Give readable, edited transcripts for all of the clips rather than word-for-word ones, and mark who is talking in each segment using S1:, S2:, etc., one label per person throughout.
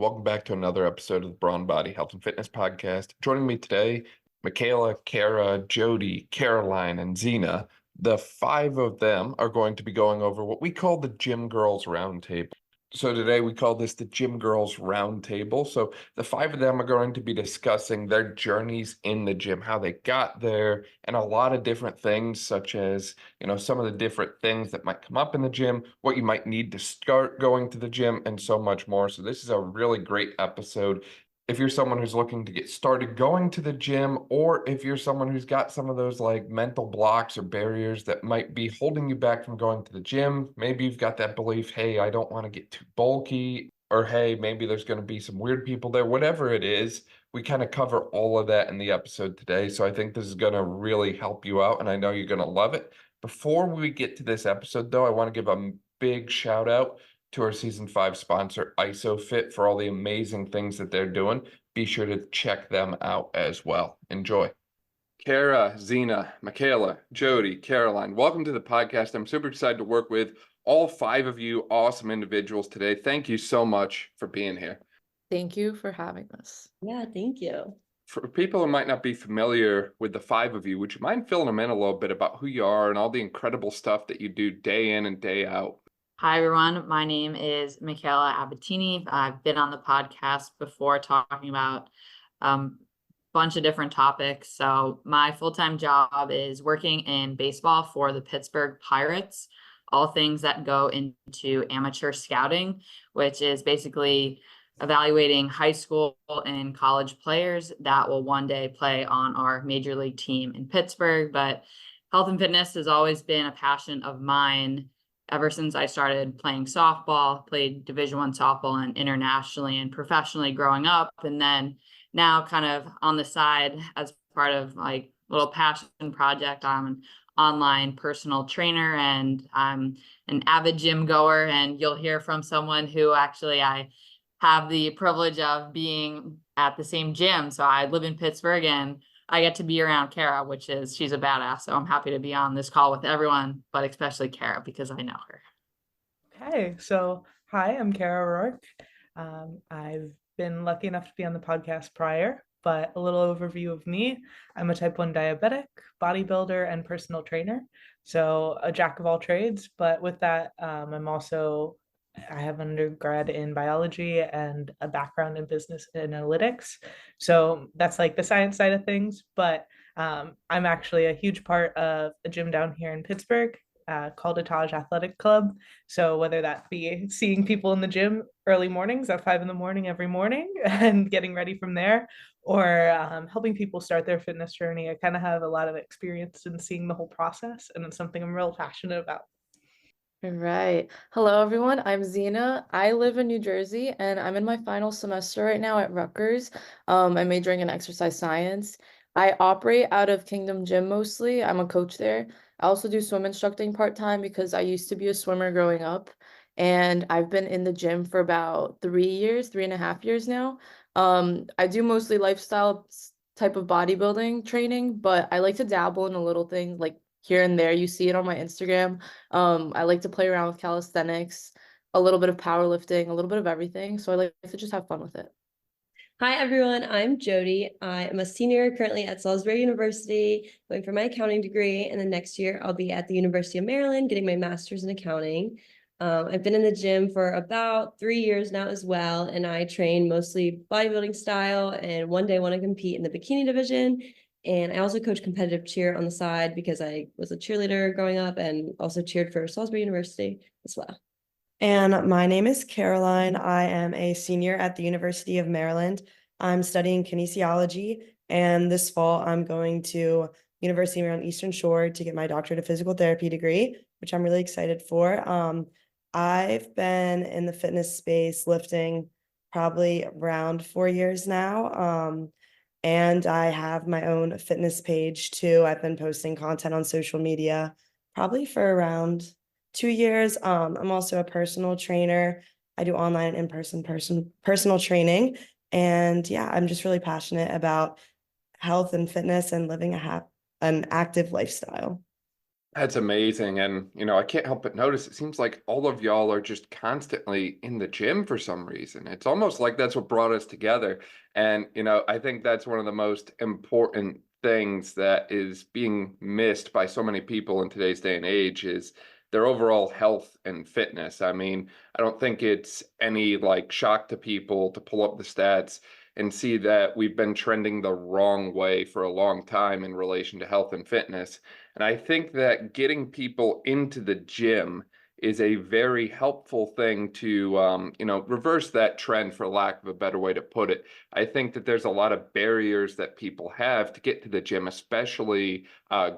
S1: Welcome back to another episode of the Brawn Body Health and Fitness Podcast. Joining me today, Micaela, Kara, Jodie, Caroline, and Zinah. The five of them are going to be going over what we call the Gym Girls Roundtable. So today we call this the Gym Girls Roundtable. So the five of them are going to be discussing their journeys in the gym, how they got there, and a lot of different things, such as, some of the different things that might come up in the gym, what you might need to start going to the gym, and so much more. So this is a really great episode. If you're someone who's looking to get started going to the gym, or if you're someone who's got some of those like mental blocks or barriers that might be holding you back from going to the gym, maybe you've got that belief, hey, I don't want to get too bulky, or hey, maybe there's going to be some weird people there, whatever it is, we kind of cover all of that in the episode today. So I think this is going to really help you out, and I know you're going to love it. Before we get to this episode, though, I want to give a big shout out to our season 5 sponsor, Isophit, for all the amazing things that they're doing. Be sure to check them out as well. Enjoy. Kara, Zinah, Micaela, Jodie, Caroline, welcome to the podcast. I'm super excited to work with all five of you awesome individuals today. Thank you so much for being here.
S2: Thank you for having us.
S3: Yeah, thank you.
S1: For people who might not be familiar with the five of you, would you mind filling them in a little bit about who you are and all the incredible stuff that you do day in and day out?
S2: Hi, everyone. My name is Micaela Abbatine. I've been on the podcast before talking about a bunch of different topics. So my full-time job is working in baseball for the Pittsburgh Pirates, all things that go into amateur scouting, which is basically evaluating high school and college players that will one day play on our major league team in Pittsburgh. But health and fitness has always been a passion of mine ever since I started playing softball, played Division I softball and internationally and professionally growing up. And then now kind of on the side as part of like a little passion project, I'm an online personal trainer and I'm an avid gym goer. And you'll hear from someone who actually I have the privilege of being at the same gym. So I live in Pittsburgh and I get to be around Kara, she's a badass. So I'm happy to be on this call with everyone, but especially Kara because I know her.
S4: Okay, so hi, I'm Kara Rourke. I've been lucky enough to be on the podcast prior, but a little overview of me. I'm a type 1 diabetic, bodybuilder, and personal trainer. So a jack of all trades, but with that, I have undergrad in biology and a background in business analytics. So that's like the science side of things, but I'm actually a huge part of a gym down here in Pittsburgh called Taj Athletic Club. So whether that be seeing people in the gym early mornings at 5 a.m. every morning and getting ready from there, or helping people start their fitness journey, I kind of have a lot of experience in seeing the whole process, and it's something I'm real passionate about.
S2: All right. Hello, everyone. I'm Zinah. I live in New Jersey and I'm in my final semester right now at Rutgers. I'm majoring in exercise science. I operate out of Kingdom Gym mostly. I'm a coach there. I also do swim instructing part-time because I used to be a swimmer growing up. And I've been in the gym for about 3.5 years now. I do mostly lifestyle type of bodybuilding training, but I like to dabble in a little thing like here and there. You see it on my Instagram. I like to play around with calisthenics, a little bit of powerlifting, a little bit of everything. So I like to just have fun with it.
S3: Hi, everyone. I'm Jodie. I am a senior currently at Salisbury University, going for my accounting degree. And then next year, I'll be at the University of Maryland getting my master's in accounting. I've been in the gym for about 3 years now as well. And I train mostly bodybuilding style. And one day I want to compete in the bikini division. And I also coach competitive cheer on the side because I was a cheerleader growing up and also cheered for Salisbury University as well.
S5: And my name is Caroline. I am a senior at the University of Maryland. I'm studying kinesiology, and this fall I'm going to University of Maryland Eastern Shore to get my doctorate of physical therapy degree, which I'm really excited for. I've been in the fitness space lifting probably around 4 years now. And I have my own fitness page too. I've been posting content on social media probably for around 2 years. I'm also a personal trainer. I do online and in-person personal training. And yeah, I'm just really passionate about health and fitness and living an active lifestyle.
S1: That's amazing. And, I can't help but notice it seems like all of y'all are just constantly in the gym for some reason. It's almost like that's what brought us together. And, I think that's one of the most important things that is being missed by so many people in today's day and age is their overall health and fitness. I mean, I don't think it's any like shock to people to pull up the stats and see that we've been trending the wrong way for a long time in relation to health and fitness. And I think that getting people into the gym is a very helpful thing to, reverse that trend, for lack of a better way to put it. I think that there's a lot of barriers that people have to get to the gym, especially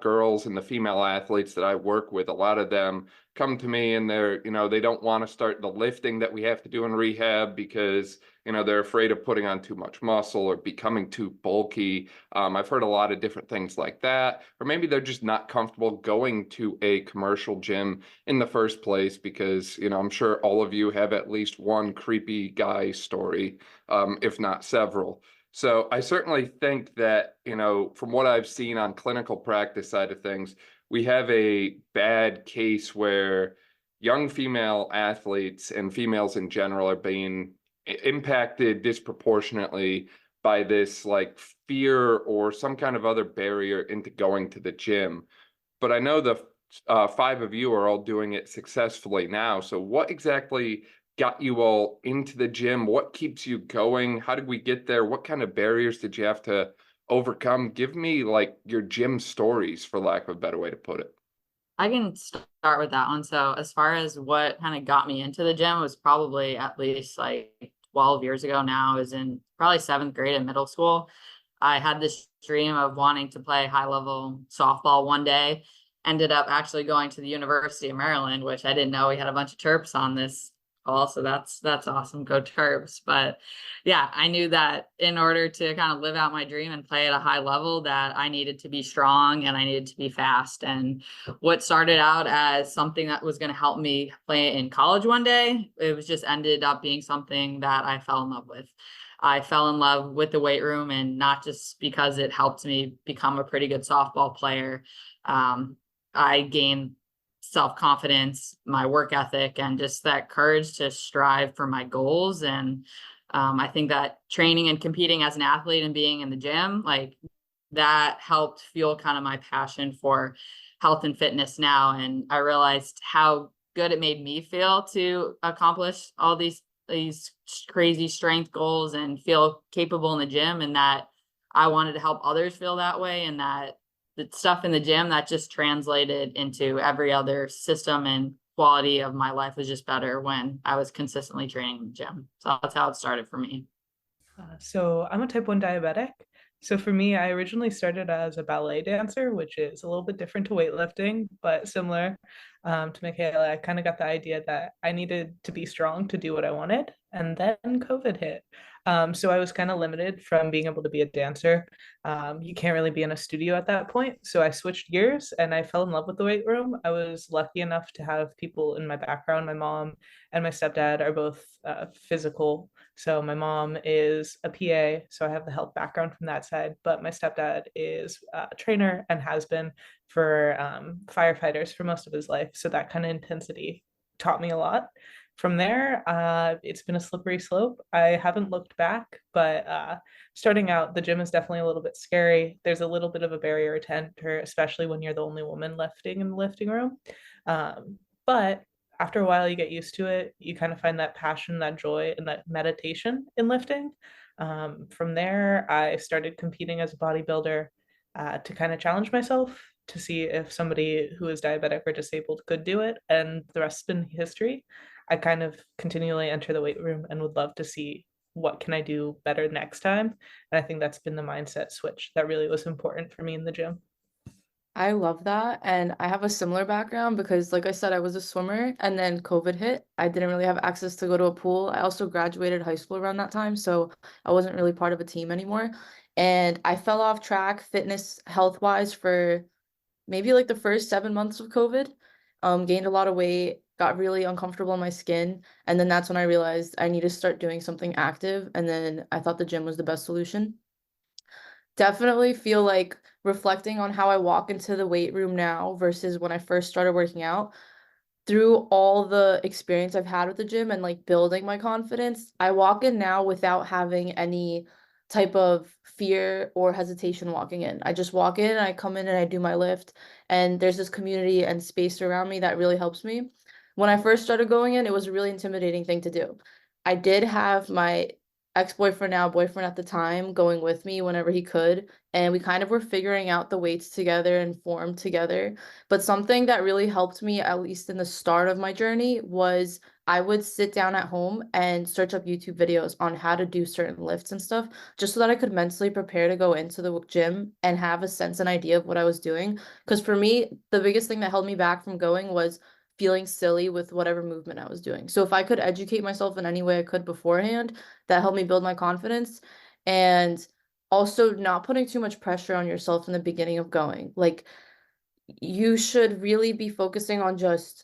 S1: girls and the female athletes that I work with. A lot of them come to me and they don't want to start the lifting that we have to do in rehab because, they're afraid of putting on too much muscle or becoming too bulky. I've heard a lot of different things like that, or maybe they're just not comfortable going to a commercial gym in the first place because, I'm sure all of you have at least one creepy guy story, if not several. So I certainly think that, from what I've seen on clinical practice side of things, we have a bad case where young female athletes and females in general are being impacted disproportionately by this like fear or some kind of other barrier into going to the gym. But I know the five of you are all doing it successfully now. So what exactly got you all into the gym? What keeps you going? How did we get there? What kind of barriers did you have to overcome? Give me like your gym stories, for lack of a better way to put it.
S2: I can start with that one. So as far as what kind of got me into the gym was probably at least like 12 years ago now. I was in probably 7th grade in middle school. I had this dream of wanting to play high level softball one day. Ended up actually going to the University of Maryland, which I didn't know we had a bunch of Terps on this call. So that's awesome. Go Terps. But yeah, I knew that in order to kind of live out my dream and play at a high level, that I needed to be strong and I needed to be fast. And what started out as something that was going to help me play in college one day, it was just ended up being something that I fell in love with. I fell in love with the weight room, and not just because it helped me become a pretty good softball player. I gained self-confidence, my work ethic, and just that courage to strive for my goals. And I think that training and competing as an athlete and being in the gym, like that helped fuel kind of my passion for health and fitness now. And I realized how good it made me feel to accomplish all these crazy strength goals and feel capable in the gym, and that I wanted to help others feel that way, and that the stuff in the gym that just translated into every other system and quality of my life was just better when I was consistently training in the gym. So that's how it started for me.
S4: So I'm a type 1 diabetic. So for me, I originally started as a ballet dancer, which is a little bit different to weightlifting, but similar to Micaela. I kind of got the idea that I needed to be strong to do what I wanted. And then COVID hit. So I was kind of limited from being able to be a dancer. You can't really be in a studio at that point. So I switched gears and I fell in love with the weight room. I was lucky enough to have people in my background. My mom and my stepdad are both physical. So my mom is a PA, so I have the health background from that side, but my stepdad is a trainer and has been for firefighters for most of his life. So that kind of intensity taught me a lot. From there, it's been a slippery slope. I haven't looked back, but starting out, the gym is definitely a little bit scary. There's a little bit of a barrier to enter, especially when you're the only woman lifting in the lifting room. But after a while, you get used to it. You kind of find that passion, that joy, and that meditation in lifting. From there, I started competing as a bodybuilder to kind of challenge myself to see if somebody who is diabetic or disabled could do it. And the rest has been history. I kind of continually enter the weight room and would love to see what can I do better next time. And I think that's been the mindset switch that really was important for me in the gym.
S6: I love that. And I have a similar background because, like I said, I was a swimmer and then COVID hit. I didn't really have access to go to a pool. I also graduated high school around that time, so I wasn't really part of a team anymore. And I fell off track fitness health-wise for maybe like the first 7 months of COVID. Gained a lot of weight, got really uncomfortable in my skin. And then that's when I realized I need to start doing something active. And then I thought the gym was the best solution. Definitely feel like reflecting on how I walk into the weight room now versus when I first started working out, through all the experience I've had with the gym and like building my confidence, I walk in now without having any type of fear or hesitation walking in. I just walk in, I come in and I do my lift, and there's this community and space around me that really helps me. When I first started going in, it was a really intimidating thing to do. I did have my ex-boyfriend, now boyfriend at the time, going with me whenever he could, and we kind of were figuring out the weights together and form together. But something that really helped me, at least in the start of my journey, was I would sit down at home and search up YouTube videos on how to do certain lifts and stuff, just so that I could mentally prepare to go into the gym and have a sense and idea of what I was doing. Because for me, the biggest thing that held me back from going was feeling silly with whatever movement I was doing. So if I could educate myself in any way I could beforehand, that helped me build my confidence. And also not putting too much pressure on yourself in the beginning of going. Like, you should really be focusing on just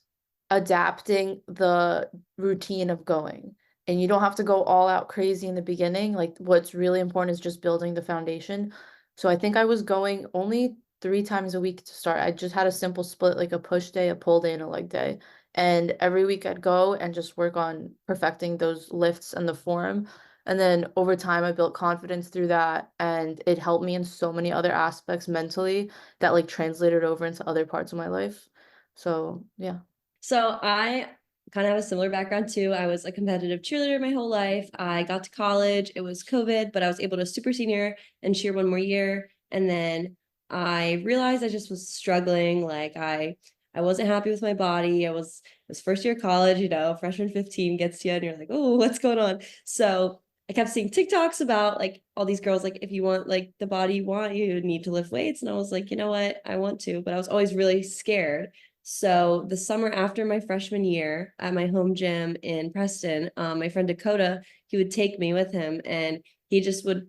S6: adapting the routine of going. And you don't have to go all out crazy in the beginning. Like, what's really important is just building the foundation. So I think I was going only 3 times a week to start. I just had a simple split, like a push day, a pull day, and a leg day. And every week I'd go and just work on perfecting those lifts and the form. And then over time, I built confidence through that. And it helped me in so many other aspects mentally that like translated over into other parts of my life. So yeah.
S3: So I kind of have a similar background too. I was a competitive cheerleader my whole life. I got to college. It was COVID, but I was able to super senior and cheer one more year. And then I realized I just was struggling. Like I wasn't happy with my body. It was first year of college, freshman 15 gets to you and you're like, oh, what's going on? So I kept seeing TikToks about like all these girls, like if you want like the body you want, you need to lift weights. And I was like, you know what? I want to, but I was always really scared. So the summer after my freshman year at my home gym in Preston, my friend Dakota, he would take me with him and he just would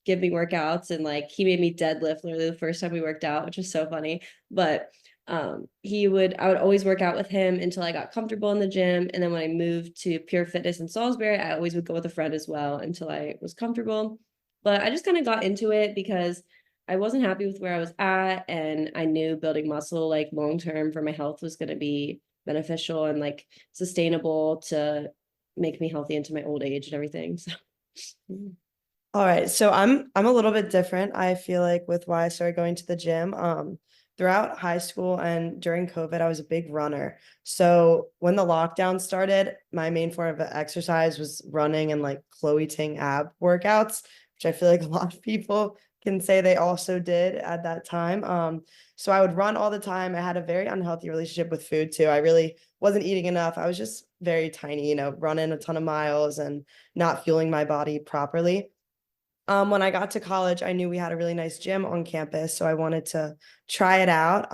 S3: give me workouts, and like he made me deadlift literally the first time we worked out, which was so funny. But I would always work out with him until I got comfortable in the gym. And then when I moved to Pure Fitness in Salisbury, I always would go with a friend as well until I was comfortable. But I just kind of got into it because I wasn't happy with where I was at, and I knew building muscle like long term for my health was going to be beneficial and like sustainable to make me healthy into my old age and everything. So
S5: All right, so I'm a little bit different. I feel like with why I started going to the gym. Throughout high school and during COVID, I was a big runner. So when the lockdown started, my main form of exercise was running and like Chloe Ting ab workouts, which I feel like a lot of people can say they also did at that time. So I would run all the time. I had a very unhealthy relationship with food too. I really wasn't eating enough. I was just very tiny, running a ton of miles and not fueling my body properly. When I got to college, I knew we had a really nice gym on campus, so I wanted to try it out,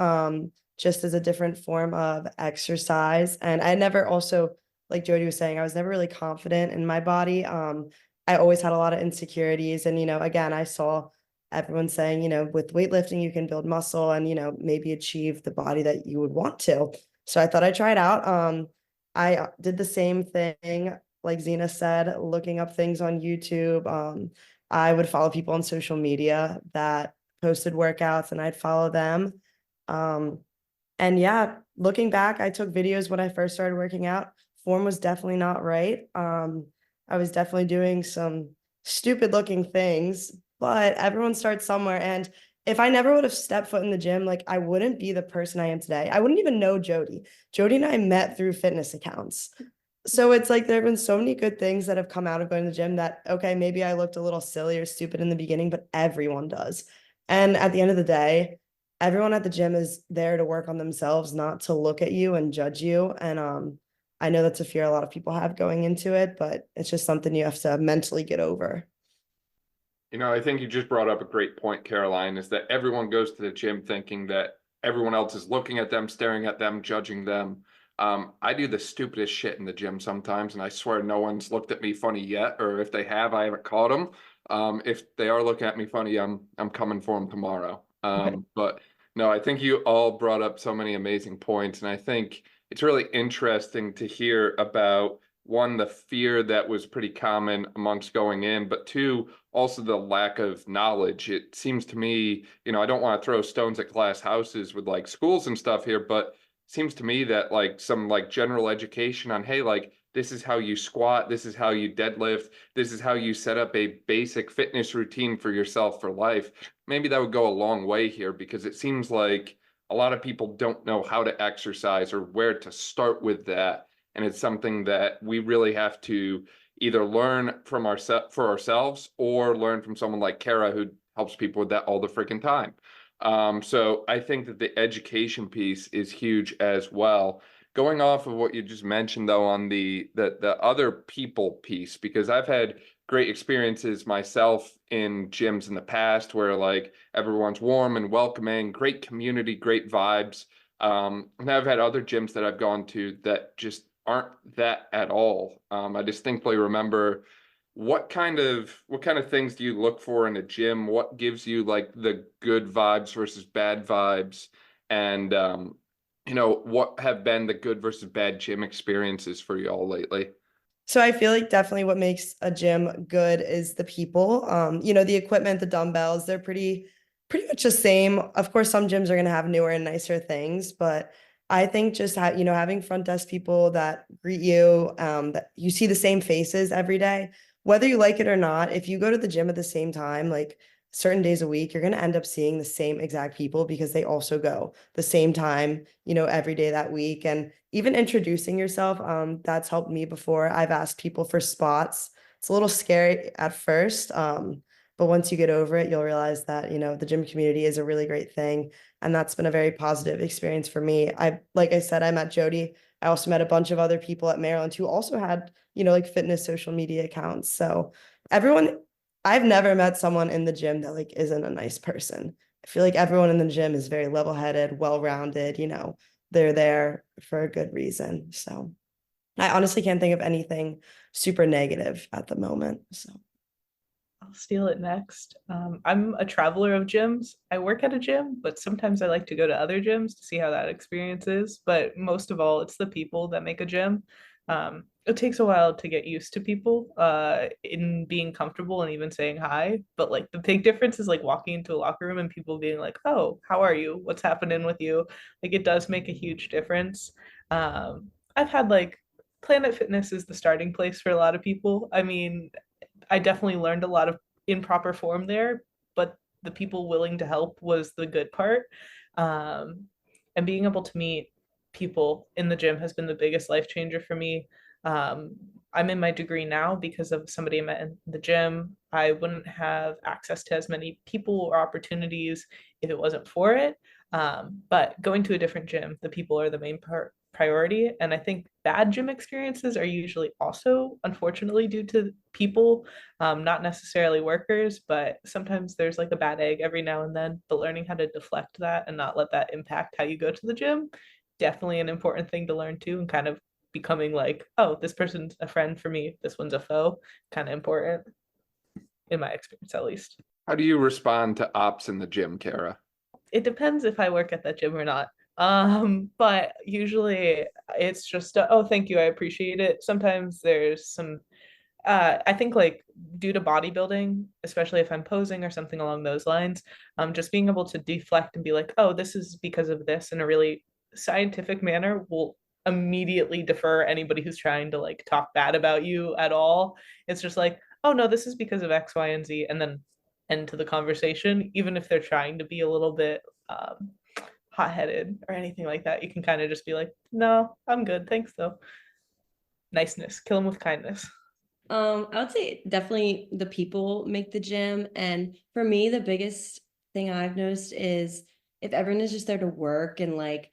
S5: just as a different form of exercise. And I never also, like Jodie was saying, I was never really confident in my body. I always had a lot of insecurities. And, again, I saw everyone saying, with weightlifting, you can build muscle and, maybe achieve the body that you would want to. So I thought I'd try it out. I did the same thing, like Zinah said, looking up things on YouTube. I would follow people on social media that posted workouts and I'd follow them. And yeah, looking back, I took videos when I first started working out. Form was definitely not right. I was definitely doing some stupid looking things, but everyone starts somewhere. And if I never would have stepped foot in the gym, like I wouldn't be the person I am today. I wouldn't even know Jodie. Jodie and I met through fitness accounts. So it's like there have been so many good things that have come out of going to the gym that, okay, maybe I looked a little silly or stupid in the beginning, but everyone does. And at the end of the day, everyone at the gym is there to work on themselves, not to look at you and judge you. And I know that's a fear a lot of people have going into it, but it's just something you have to mentally get over.
S1: I think you just brought up a great point, Caroline, is that everyone goes to the gym thinking that everyone else is looking at them, staring at them, judging them. I do the stupidest shit in the gym sometimes, and I swear no one's looked at me funny yet, or if they have, I haven't caught them. If they are looking at me funny, I'm coming for them tomorrow. But no, I think you all brought up so many amazing points, and I think it's really interesting to hear about one, the fear that was pretty common amongst going in, but two, also the lack of knowledge. It seems to me, I don't want to throw stones at glass houses with like schools and stuff here, but it seems to me that like some like general education on, hey, like this is how you squat, this is how you deadlift, this is how you set up a basic fitness routine for yourself for life. Maybe that would go a long way here, because it seems like a lot of people don't know how to exercise or where to start with that. And it's something that we really have to either learn from for ourselves, or learn from someone like Kara, who helps people with that all the freaking time. So I think that the education piece is huge as well. Going off of what you just mentioned, though, on the other people piece, because I've had great experiences myself in gyms in the past where like everyone's warm and welcoming, great community, great vibes. And I've had other gyms that I've gone to that just aren't that at all. I distinctly remember, what kind of things do you look for in a gym? What gives you like the good vibes versus bad vibes? And what have been the good versus bad gym experiences for you all lately?
S5: So I feel like definitely what makes a gym good is the people. The equipment, the dumbbells, they're pretty much the same. Of course, some gyms are going to have newer and nicer things, but I think just having front desk people that greet you, that you see the same faces every day, whether you like it or not. If you go to the gym at the same time, like certain days a week, you're going to end up seeing the same exact people because they also go the same time, every day that week. And even introducing yourself, that's helped me before. I've asked people for spots. It's a little scary at first, but once you get over it, you'll realize that, the gym community is a really great thing. And that's been a very positive experience for me. Like I said, I met Jodie. I also met a bunch of other people at Maryland who also had, like fitness social media accounts. So I've never met someone in the gym that like isn't a nice person. I feel like everyone in the gym is very level-headed, well-rounded, they're there for a good reason. So I honestly can't think of anything super negative at the moment. So
S4: I'll steal it next. I'm a traveler of gyms. I work at a gym, but sometimes I like to go to other gyms to see how that experience is. But most of all, it's the people that make a gym. It takes a while to get used to people in being comfortable and even saying hi. But like the big difference is like walking into a locker room and people being like, "Oh, how are you? What's happening with you?" Like it does make a huge difference. I've had like Planet Fitness is the starting place for a lot of people. I mean, I definitely learned a lot of improper form there, but the people willing to help was the good part. And being able to meet people in the gym has been the biggest life changer for me. I'm in my degree now because of somebody I met in the gym. I wouldn't have access to as many people or opportunities if it wasn't for it. But going to a different gym, the people are the main priority. And I think bad gym experiences are usually also, unfortunately, due to people, not necessarily workers, but sometimes there's like a bad egg every now and then. But learning how to deflect that and not let that impact how you go to the gym, definitely an important thing to learn too, and kind of becoming like, oh, this person's a friend for me, this one's a foe, kind of important in my experience at least.
S1: How do you respond to ops in the gym, Kara?
S4: It depends if I work at that gym or not. But usually it's just oh, thank you, I appreciate it. Sometimes there's some I think like due to bodybuilding, especially if I'm posing or something along those lines, just being able to deflect and be like, oh, this is because of this in a really scientific manner will immediately defer anybody who's trying to like talk bad about you at all. It's just like, oh no, this is because of X, Y, and Z, and then end to the conversation, even if they're trying to be a little bit hot-headed or anything like that. You can kind of just be like, no, I'm good, thanks though. Niceness, kill them with kindness.
S3: I would say definitely the people make the gym. And for me, the biggest thing I've noticed is if everyone is just there to work and like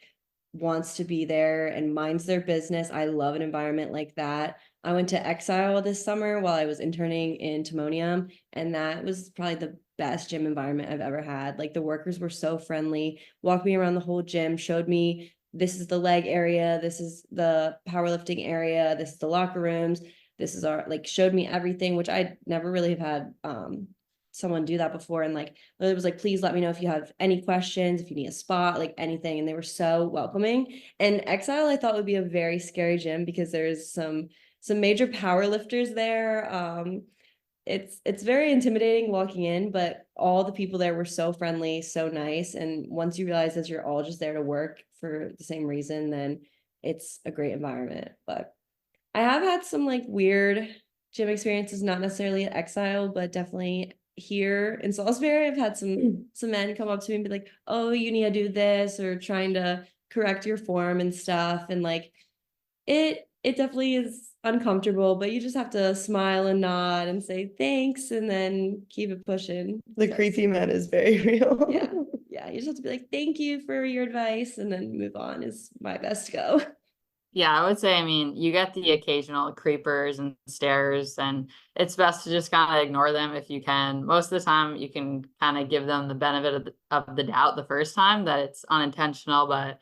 S3: wants to be there and minds their business, I love an environment like that. I went to Exile this summer while I was interning in Timonium, and that was probably the best gym environment I've ever had. Like the workers were so friendly, walked me around the whole gym, showed me this is the leg area, this is the powerlifting area, this is the locker rooms, this is our, like, showed me everything, which I never really have had someone do that before. And like it was like, please let me know if you have any questions, if you need a spot, like anything. And they were so welcoming. And Exile I thought would be a very scary gym because there's some some major power lifters there. It's very intimidating walking in, but all the people there were so friendly, so nice. And once you realize that you're all just there to work for the same reason, then it's a great environment. But I have had some like weird gym experiences, not necessarily at Exile, but definitely here in Salisbury. I've had some men come up to me and be like, "Oh, you need to do this," or trying to correct your form and stuff. And like it definitely is uncomfortable, but you just have to smile and nod and say thanks and then keep it pushing.
S5: The creepy man is very real.
S3: Yeah, you just have to be like, thank you for your advice, and then move on is my best go.
S2: Yeah, I would say, I mean, you get the occasional creepers and stares, and it's best to just kind of ignore them if you can. Most of the time, you can kind of give them the benefit of the doubt the first time that it's unintentional. But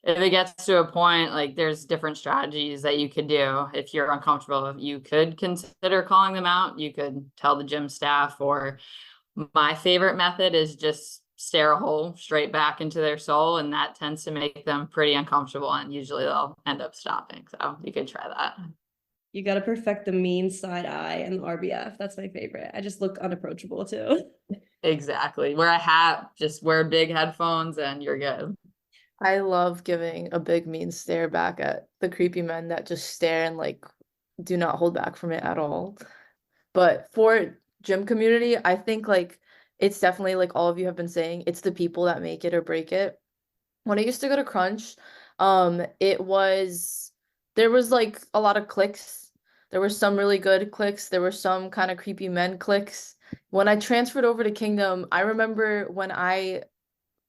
S2: if it gets to a point, like there's different strategies that you could do. If you're uncomfortable, you could consider calling them out. You could tell the gym staff, or my favorite method is just stare a hole straight back into their soul, and that tends to make them pretty uncomfortable, and usually they'll end up stopping. So you could try that.
S3: You got to perfect the mean side eye and the RBF. That's my favorite. I just look unapproachable too.
S2: Exactly. Wear a hat, just wear big headphones, and you're good.
S6: I love giving a big mean stare back at the creepy men that just stare and like do not hold back from it at all. But for gym community, I think like it's definitely like all of you have been saying, it's the people that make it or break it. When I used to go to Crunch, there was like a lot of cliques. There were some really good cliques. There were some kind of creepy men cliques. When I transferred over to Kingdom, I remember when I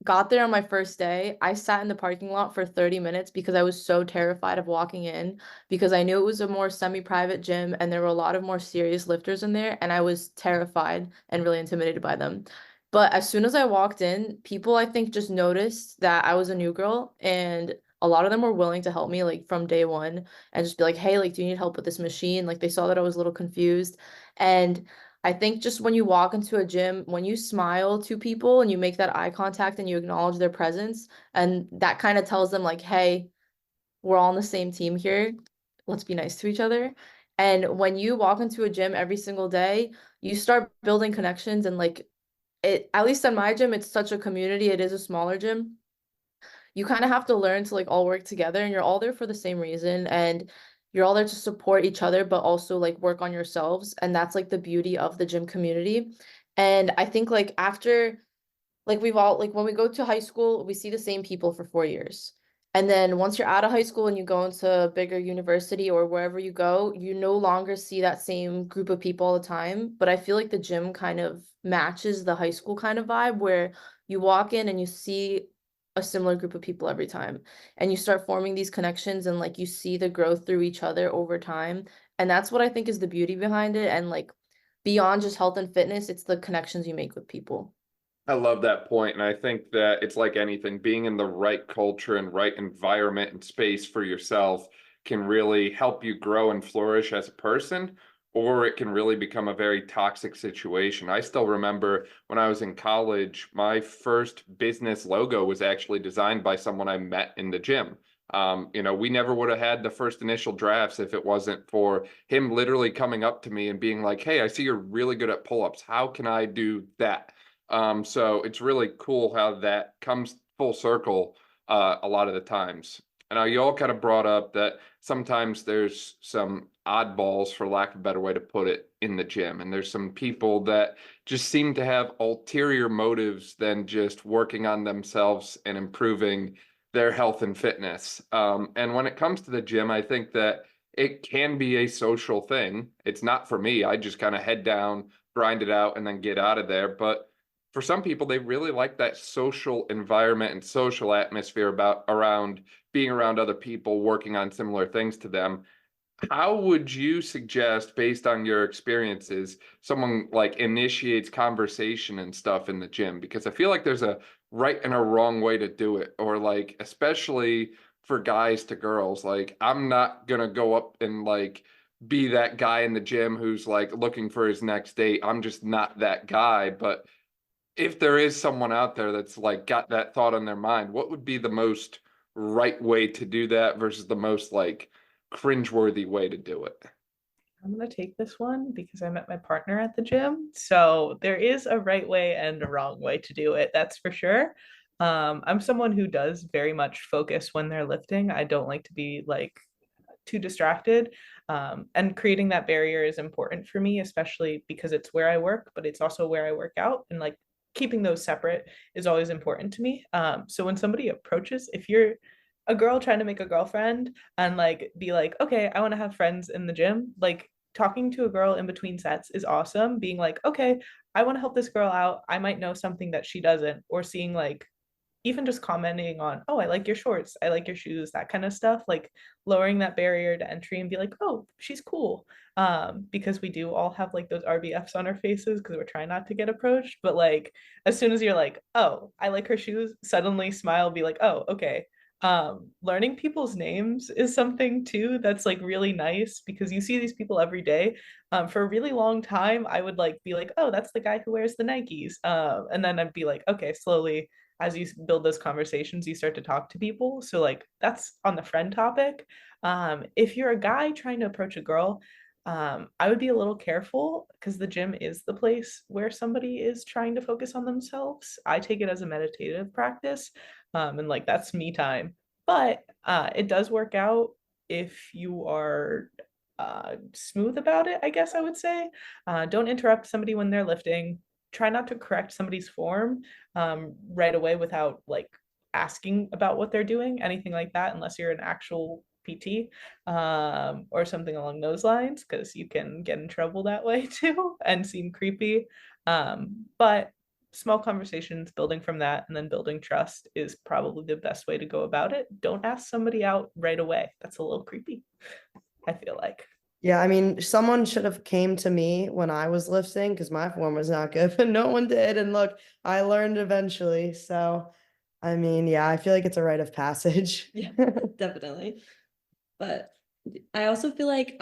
S6: got there on my first day, I sat in the parking lot for 30 minutes because I was so terrified of walking in, because I knew it was a more semi-private gym and there were a lot of more serious lifters in there, and I was terrified and really intimidated by them. But as soon as I walked in, people I think just noticed that I was a new girl, and a lot of them were willing to help me like from day one and just be like, "Hey, like, do you need help with this machine?" Like they saw that I was a little confused. And I think just when you walk into a gym, when you smile to people and you make that eye contact and you acknowledge their presence, and that kind of tells them like, hey, we're all on the same team here. Let's be nice to each other. And when you walk into a gym every single day, you start building connections, and like at least in my gym, it's such a community. It is a smaller gym. You kind of have to learn to like all work together, and you're all there for the same reason. And you're all there to support each other, but also like work on yourselves. And that's like the beauty of the gym community. And I think like after, like we've all, like when we go to high school, we see the same people for 4 years. And then once you're out of high school and you go into a bigger university or wherever you go, you no longer see that same group of people all the time. But I feel like the gym kind of matches the high school kind of vibe, where you walk in and you see a similar group of people every time, and you start forming these connections, and like you see the growth through each other over time. And that's what I think is the beauty behind it. And like beyond just health and fitness, it's the connections you make with people.
S1: I love that point, and I think that it's like anything, being in the right culture and right environment and space for yourself can really help you grow and flourish as a person, or it can really become a very toxic situation. I still remember when I was in college, my first business logo was actually designed by someone I met in the gym. We never would have had the first initial drafts if it wasn't for him literally coming up to me and being like, "Hey, I see you're really good at pull-ups. How can I do that?" So it's really cool how that comes full circle a lot of the times. And now you all kind of brought up that sometimes there's some oddballs, for lack of a better way to put it, in the gym. And there's some people that just seem to have ulterior motives than just working on themselves and improving their health and fitness. And when it comes to the gym, I think that it can be a social thing. It's not for me. I just kind of head down, grind it out, and then get out of there. But for some people, they really like that social environment and social atmosphere around being around other people working on similar things to them. How would you suggest, based on your experiences, someone like initiates conversation and stuff in the gym? Because I feel like there's a right and a wrong way to do it, or like, especially for guys to girls, like I'm not gonna go up and like be that guy in the gym who's like looking for his next date. I'm just not that guy. But if there is someone out there that's like got that thought on their mind, what would be the most right way to do that versus the most like cringeworthy way to do it?
S4: I'm going to take this one because I met my partner at the gym. So there is a right way and a wrong way to do it. That's for sure. I'm someone who does very much focus when they're lifting. I don't like to be like too distracted. And creating that barrier is important for me, especially because it's where I work, but it's also where I work out. And like keeping those separate is always important to me. So when somebody approaches, if you're a girl trying to make a girlfriend and like be like, okay, I want to have friends in the gym, like talking to a girl in between sets is awesome. Being like, okay, I want to help this girl out. I might know something that she doesn't, or seeing like even just commenting on, oh, I like your shorts, I like your shoes, that kind of stuff, like lowering that barrier to entry and be like, oh, she's cool. Because we do all have like those RBFs on our faces because we're trying not to get approached. But like as soon as you're like, oh, I like her shoes, suddenly smile, be like, oh, okay. Learning people's names is something too that's like really nice because you see these people every day. For a really long time, I would like be like, oh, that's the guy who wears the Nikes. And then I'd be like, okay, slowly as you build those conversations, you start to talk to people. So like that's on the friend topic. If you're a guy trying to approach a girl, I would be a little careful because the gym is the place where somebody is trying to focus on themselves. I take it as a meditative practice, and like that's me time. But it does work out if you are smooth about it, I guess I would say. Don't interrupt somebody when they're lifting. Try not to correct somebody's form right away without like asking about what they're doing, anything like that, unless you're an actual PT or something along those lines, because you can get in trouble that way too and seem creepy. But small conversations, building from that, and then building trust is probably the best way to go about it. Don't ask somebody out right away. That's a little creepy, I feel like.
S5: Yeah, I mean, someone should have came to me when I was lifting because my form was not good, but no one did. And look, I learned eventually. So, I mean, yeah, I feel like it's a rite of passage.
S3: Yeah, definitely. But I also feel like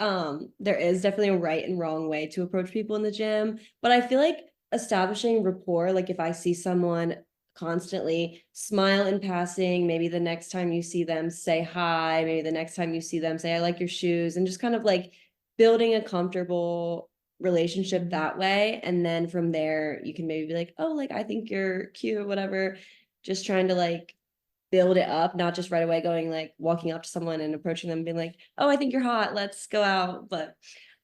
S3: there is definitely a right and wrong way to approach people in the gym. But I feel like establishing rapport, like if I see someone constantly smile in passing, maybe the next time you see them say hi, maybe the next time you see them say I like your shoes, and just kind of like building a comfortable relationship that way. And then from there you can maybe be like, oh, like I think you're cute, whatever. Just trying to like build it up, not just right away going like walking up to someone and approaching them and being like, oh, I think you're hot, let's go out. But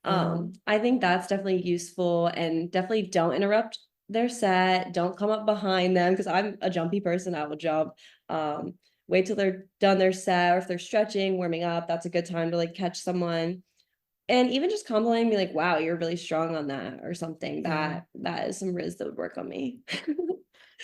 S3: I think that's definitely useful, and definitely don't interrupt their set. Don't come up behind them because I'm a jumpy person. I will jump. Wait till they're done their set, or if they're stretching, warming up, that's a good time to like catch someone. And even just complimenting me like, wow, you're really strong on that or something. That is some riz that would work on me.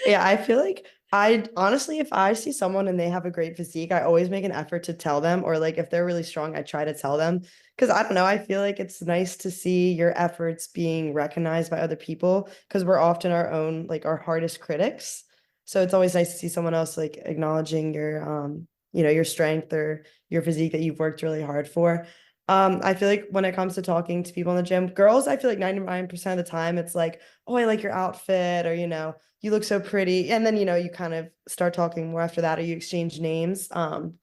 S5: Yeah, I feel like I honestly, if I see someone and they have a great physique, I always make an effort to tell them, or like if they're really strong, I try to tell them. Because I don't know, I feel like it's nice to see your efforts being recognized by other people because we're often our own, like our hardest critics. So it's always nice to see someone else like acknowledging your your strength or your physique that you've worked really hard for. I feel like when it comes to talking to people in the gym, girls, I feel like 99% of the time it's like, oh, I like your outfit, or you look so pretty. And then, you kind of start talking more after that, or you exchange names. And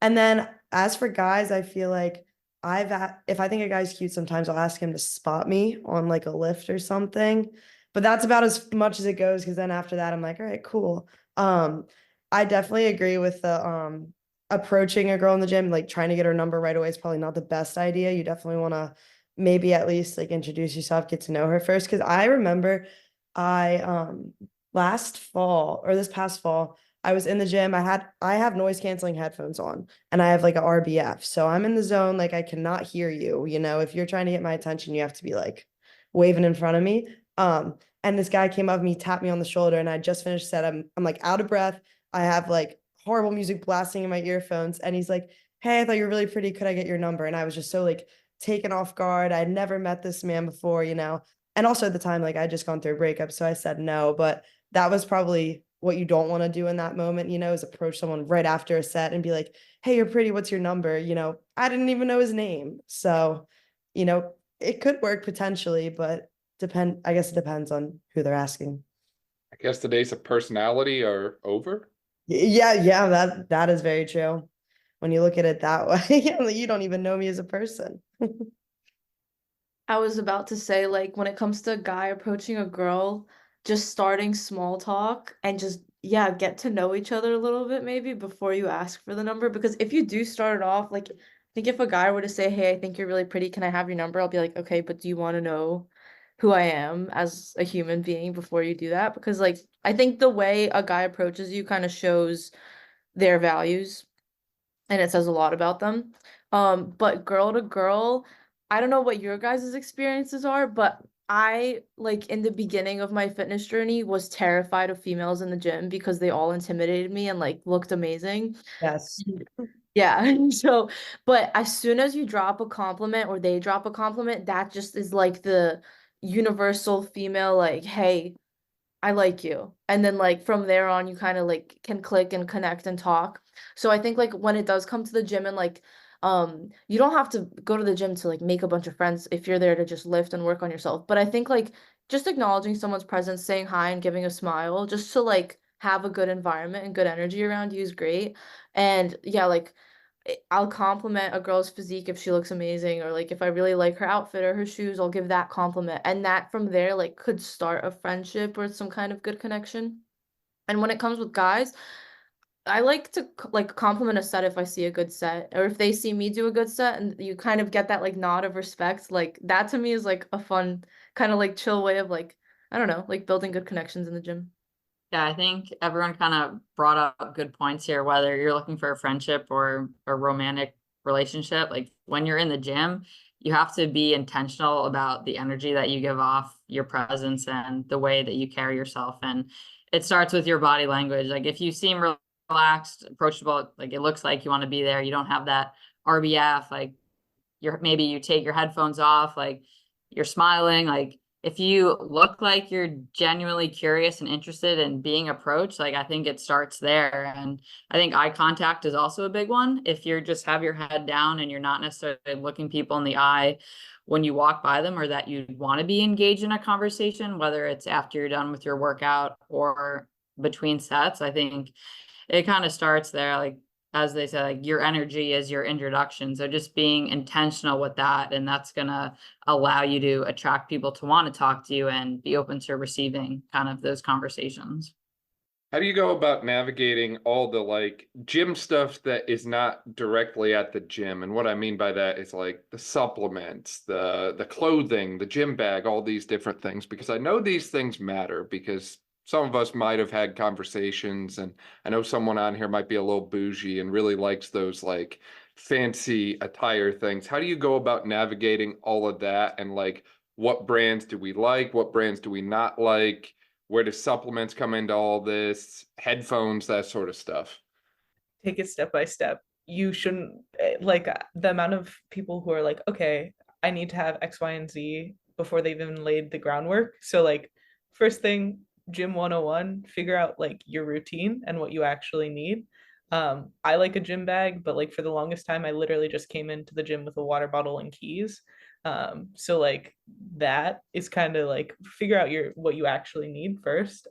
S5: then as for guys, I feel like if I think a guy's cute, sometimes I'll ask him to spot me on like a lift or something. But that's about as much as it goes, because then after that, I'm like, all right, cool. I definitely agree with the approaching a girl in the gym, like trying to get her number right away is probably not the best idea. You definitely want to maybe at least like introduce yourself, get to know her first. Because I remember I last fall or this past fall, I was in the gym. I have noise canceling headphones on, and I have like a RBF. So I'm in the zone, like I cannot hear you. If you're trying to get my attention, you have to be like waving in front of me. And this guy came up to me, tapped me on the shoulder, and I just finished set. I'm like out of breath. I have like horrible music blasting in my earphones, and he's like, hey, I thought you were really pretty, could I get your number? And I was just so like taken off guard. I had never met this man before, and also at the time, like I just gone through a breakup, so I said no. But that was probably what you don't want to do in that moment, is approach someone right after a set and be like, hey, you're pretty, what's your number? I didn't even know his name. So it could work potentially, but I guess it depends on who they're asking.
S1: I guess the days of personality are over.
S5: Yeah, that is very true. when you look at it that way, you don't even know me as a person.
S6: I was about to say, like, when it comes to a guy approaching a girl, just starting small talk and just, yeah, get to know each other a little bit maybe before you ask for the number. Because if you do start it off, like, I think if a guy were to say, hey, I think you're really pretty, can I have your number? I'll be like, okay, but do you want to know who I am as a human being before you do that? Because, like, I think the way a guy approaches you kind of shows their values and it says a lot about them. But girl to girl, I don't know what your guys' experiences are, but I, like, in the beginning of my fitness journey, was terrified of females in the gym because they all intimidated me and like looked amazing.
S5: Yes.
S6: Yeah. So, but as soon as you drop a compliment or they drop a compliment, that just is like the universal female, like, hey, I like you. And then like from there on, you kind of like can click and connect and talk. So I think like when it does come to the gym and like you don't have to go to the gym to like make a bunch of friends if you're there to just lift and work on yourself. But I think like just acknowledging someone's presence, saying hi and giving a smile just to like have a good environment and good energy around you is great. And yeah, like I'll compliment a girl's physique if she looks amazing, or like if I really like her outfit or her shoes, I'll give that compliment. And that from there, like, could start a friendship or some kind of good connection. And when it comes with guys, I like to like compliment a set if I see a good set, or if they see me do a good set and you kind of get that like nod of respect. Like that to me is like a fun kind of like chill way of like, I don't know, like building good connections in the gym.
S2: Yeah, I think everyone kind of brought up good points here, whether you're looking for a friendship or a romantic relationship. Like when you're in the gym, you have to be intentional about the energy that you give off, your presence, and the way that you carry yourself. And it starts with your body language. Like if you seem relaxed, approachable, like it looks like you want to be there, you don't have that RBF, like maybe you take your headphones off, like you're smiling, like if you look like you're genuinely curious and interested in being approached, like I think it starts there. And I think eye contact is also a big one. If you're just have your head down and you're not necessarily looking people in the eye when you walk by them, or that you want to be engaged in a conversation, whether it's after you're done with your workout or between sets, I think it kind of starts there. Like as they say, like your energy is your introduction. So just being intentional with that, and that's gonna allow you to attract people to want to talk to you and be open to receiving kind of those conversations.
S1: How do you go about navigating all the like gym stuff that is not directly at the gym? And what I mean by that is like the supplements, the clothing, the gym bag, all these different things, because I know these things matter, because some of us might have had conversations, and I know someone on here might be a little bougie and really likes those like fancy attire things. How do you go about navigating all of that? And like, what brands do we like? What brands do we not like? Where do supplements come into all this? Headphones, that sort of stuff.
S4: Take it step by step. You shouldn't like the amount of people who are like, okay, I need to have X, Y, and Z before they've even laid the groundwork. So like first thing, gym 101, figure out like your routine and what you actually need. I like a gym bag, but like for the longest time, I literally just came into the gym with a water bottle and keys. So like that is kind of like figure out what you actually need first.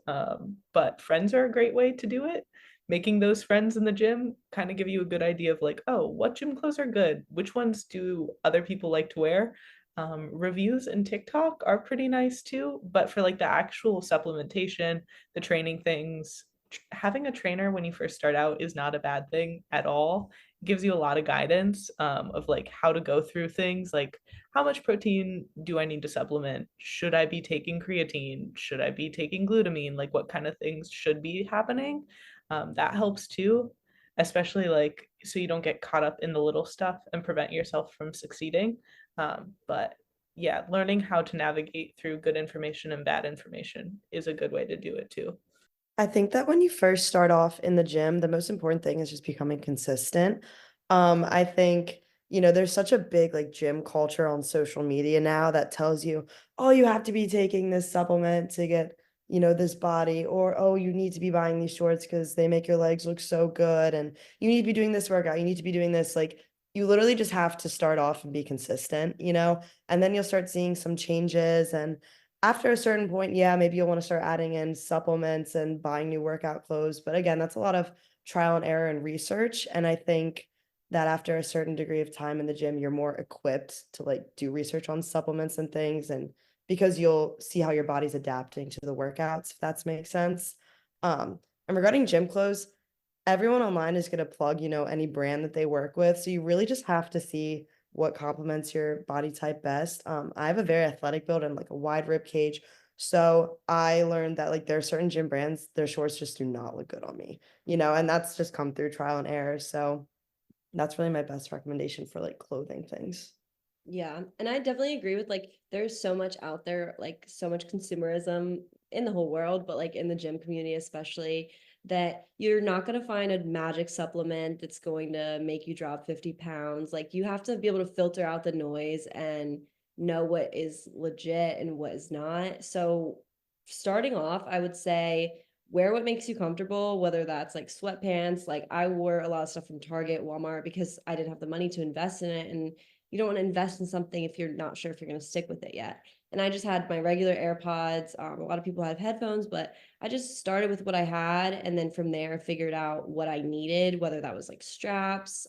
S4: But friends are a great way to do it. Making those friends in the gym kind of give you a good idea of like, oh, what gym clothes are good? Which ones do other people like to wear? Reviews and TikTok are pretty nice too, but for like the actual supplementation, the training things, having a trainer when you first start out is not a bad thing at all. It gives you a lot of guidance of like how to go through things, like how much protein do I need to supplement? Should I be taking creatine? Should I be taking glutamine? Like what kind of things should be happening? That helps too, especially like so you don't get caught up in the little stuff and prevent yourself from succeeding. But yeah, learning how to navigate through good information and bad information is a good way to do it too.
S5: I think that when you first start off in the gym, the most important thing is just becoming consistent. I think, there's such a big like gym culture on social media now that tells you, oh, you have to be taking this supplement to get, this body, or, oh, you need to be buying these shorts because they make your legs look so good, and you need to be doing this workout, you need to be doing this. Like, you literally just have to start off and be consistent, and then you'll start seeing some changes. And after a certain point, yeah, maybe you'll want to start adding in supplements and buying new workout clothes. But again, that's a lot of trial and error and research. And I think that after a certain degree of time in the gym, you're more equipped to like do research on supplements and things, and because you'll see how your body's adapting to the workouts, if that makes sense. And regarding gym clothes, everyone online is going to plug, any brand that they work with. So you really just have to see what complements your body type best. I have a very athletic build and like a wide rib cage. So I learned that like there are certain gym brands, their shorts just do not look good on me, and that's just come through trial and error. So that's really my best recommendation for like clothing things.
S3: Yeah, and I definitely agree with like there's so much out there, like so much consumerism in the whole world, but like in the gym community especially, that you're not going to find a magic supplement that's going to make you drop 50 pounds. Like you have to be able to filter out the noise and know what is legit and what is not. So starting off, I would say wear what makes you comfortable, whether that's like sweatpants. Like I wore a lot of stuff from Target, Walmart, because I didn't have the money to invest in it. And you don't want to invest in something if you're not sure if you're going to stick with it yet. And I just had my regular AirPods. A lot of people have headphones, but I just started with what I had. And then from there, figured out what I needed, whether that was like straps,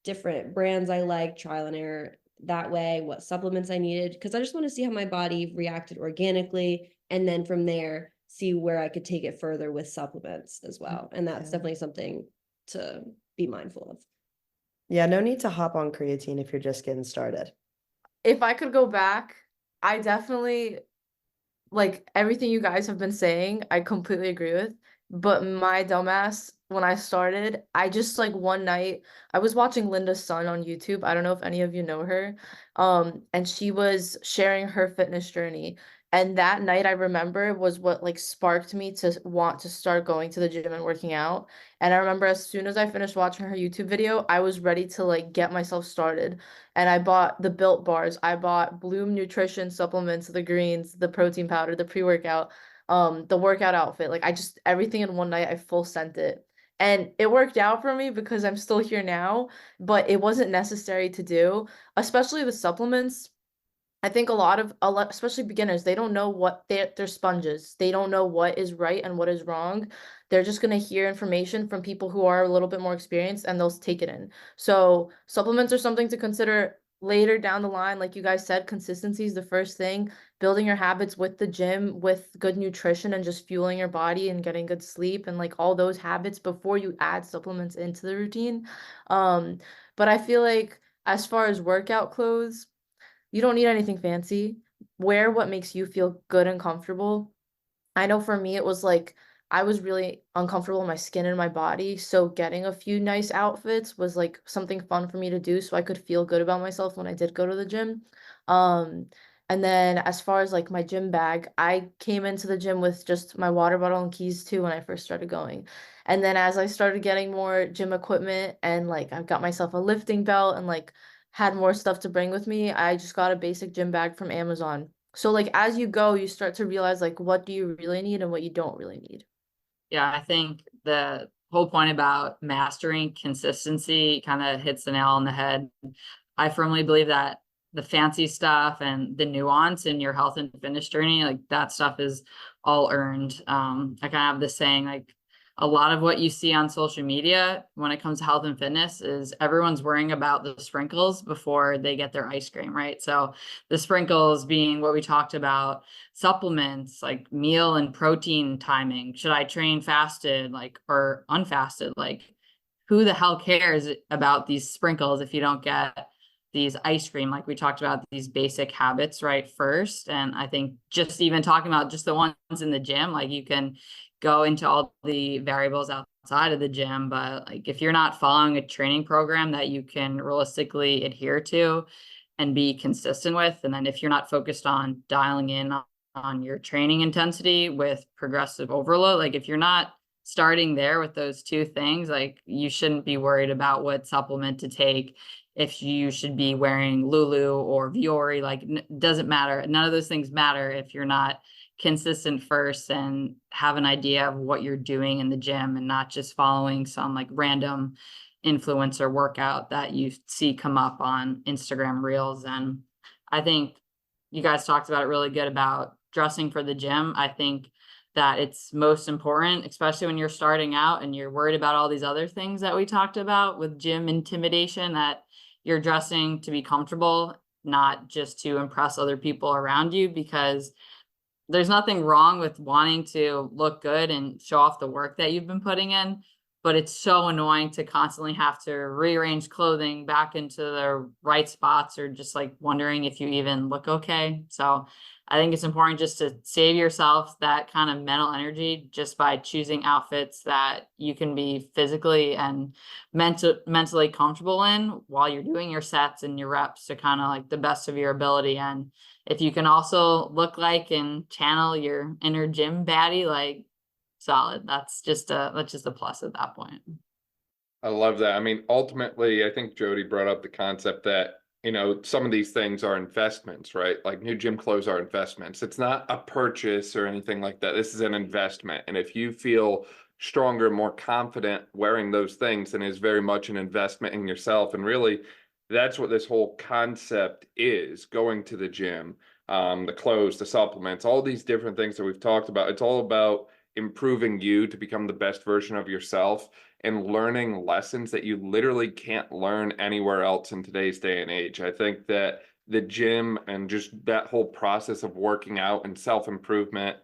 S3: different brands I like, trial and error that way, what supplements I needed, because I just want to see how my body reacted organically. And then from there, see where I could take it further with supplements as well. And that's definitely something to be mindful of.
S5: Yeah, no need to hop on creatine if you're just getting started.
S6: If I could go back, I definitely, like everything you guys have been saying, I completely agree with. But my dumbass, when I started, I just like one night, I was watching Linda Sun on YouTube. I don't know if any of you know her. And she was sharing her fitness journey. And that night I remember was what like sparked me to want to start going to the gym and working out. And I remember as soon as I finished watching her YouTube video, I was ready to like get myself started. And I bought the Built bars. I bought Bloom nutrition supplements, the greens, the protein powder, the pre-workout, the workout outfit. Like I just everything in one night, I full sent it. And it worked out for me because I'm still here now, but it wasn't necessary to do, especially the supplements. I think a lot, especially beginners, they don't know what they're sponges. They don't know what is right and what is wrong. They're just gonna hear information from people who are a little bit more experienced and they'll take it in. So supplements are something to consider later down the line. Like you guys said, consistency is the first thing. Building your habits with the gym, with good nutrition and just fueling your body and getting good sleep and like all those habits before you add supplements into the routine. But I feel like as far as workout clothes, you don't need anything fancy. Wear what makes you feel good and comfortable. I know for me, it was like I was really uncomfortable in my skin and my body. So getting a few nice outfits was like something fun for me to do so I could feel good about myself when I did go to the gym. Um, and then as far as like my gym bag, I came into the gym with just my water bottle and keys too when I first started going. And then as I started getting more gym equipment and like I got myself a lifting belt and like had more stuff to bring with me, I just got a basic gym bag from Amazon. So like as you go, you start to realize like what do you really need and what you don't really need.
S2: Yeah, I think the whole point about mastering consistency kind of hits the nail on the head. I firmly believe that the fancy stuff and the nuance in your health and fitness journey, like that stuff is all earned. I kind of have this saying, like a lot of what you see on social media when it comes to health and fitness is everyone's worrying about the sprinkles before they get their ice cream, right? So the sprinkles being what we talked about, supplements, like meal and protein timing. Should I train fasted, like, or unfasted? Like, who the hell cares about these sprinkles if you don't get these ice cream? Like we talked about, these basic habits right first. And I think just even talking about just the ones in the gym, like you can go into all the variables outside of the gym, but like if you're not following a training program that you can realistically adhere to and be consistent with, and then if you're not focused on dialing in on your training intensity with progressive overload, like if you're not starting there with those two things, like you shouldn't be worried about what supplement to take. If you should be wearing Lulu or Viore, like doesn't matter. None of those things matter if you're not consistent first and have an idea of what you're doing in the gym and not just following some like random influencer workout that you see come up on Instagram Reels. And I think you guys talked about it really good about dressing for the gym. I think that it's most important, especially when you're starting out and you're worried about all these other things that we talked about with gym intimidation, that you're dressing to be comfortable, not just to impress other people around you, because there's nothing wrong with wanting to look good and show off the work that you've been putting in, but it's so annoying to constantly have to rearrange clothing back into the right spots, or just like wondering if you even look okay. So I think it's important just to save yourself that kind of mental energy just by choosing outfits that you can be physically and mentally comfortable in while you're doing your sets and your reps to kind of like the best of your ability. And if you can also look like and channel your inner gym baddie, like, solid. That's just a plus at that point.
S1: I love that. I mean, ultimately, I think Jodie brought up the concept that, you know, some of these things are investments, right? Like new gym clothes are investments. It's not a purchase or anything like that. This is an investment. And if you feel stronger, more confident wearing those things, then it's very much an investment in yourself. And really, that's what this whole concept is, going to the gym, the clothes, the supplements, all these different things that we've talked about. It's all about improving you to become the best version of yourself and learning lessons that you literally can't learn anywhere else in today's day and age. I think that the gym and just that whole process of working out and self-improvement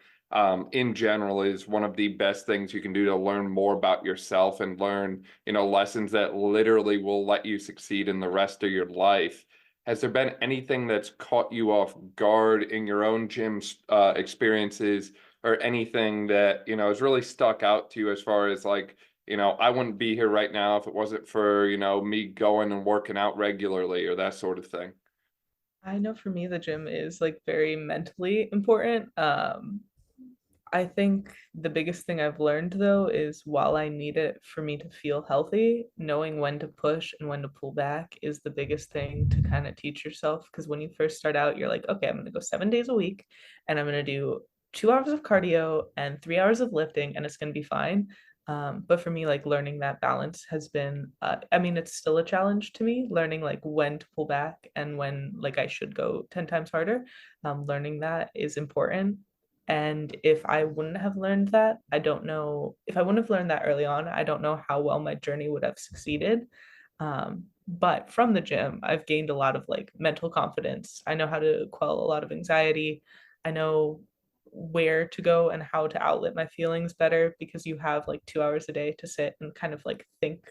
S1: in general is one of the best things you can do to learn more about yourself and learn, you know, lessons that literally will let you succeed in the rest of your life. Has there been anything that's caught you off guard in your own gym experiences, or anything that, you know, has really stuck out to you as far as like, you know, I wouldn't be here right now if it wasn't for, you know, me going and working out regularly, or that sort of thing?
S4: I know for me, the gym is like very mentally important. I think the biggest thing I've learned though is while I need it for me to feel healthy, knowing when to push and when to pull back is the biggest thing to kind of teach yourself. Because when you first start out, you're like, okay, I'm going to go 7 days a week and I'm going to do 2 hours of cardio and 3 hours of lifting, and it's going to be fine. But for me, like learning that balance has been, I mean, it's still a challenge to me, learning like when to pull back and when like I should go 10 times harder. Learning that is important. And if I wouldn't have learned that, I don't know if I wouldn't have learned that early on, I don't know how well my journey would have succeeded. But from the gym, I've gained a lot of like mental confidence. I know how to quell a lot of anxiety. I know where to go and how to outlet my feelings better, because you have like 2 hours a day to sit and kind of like think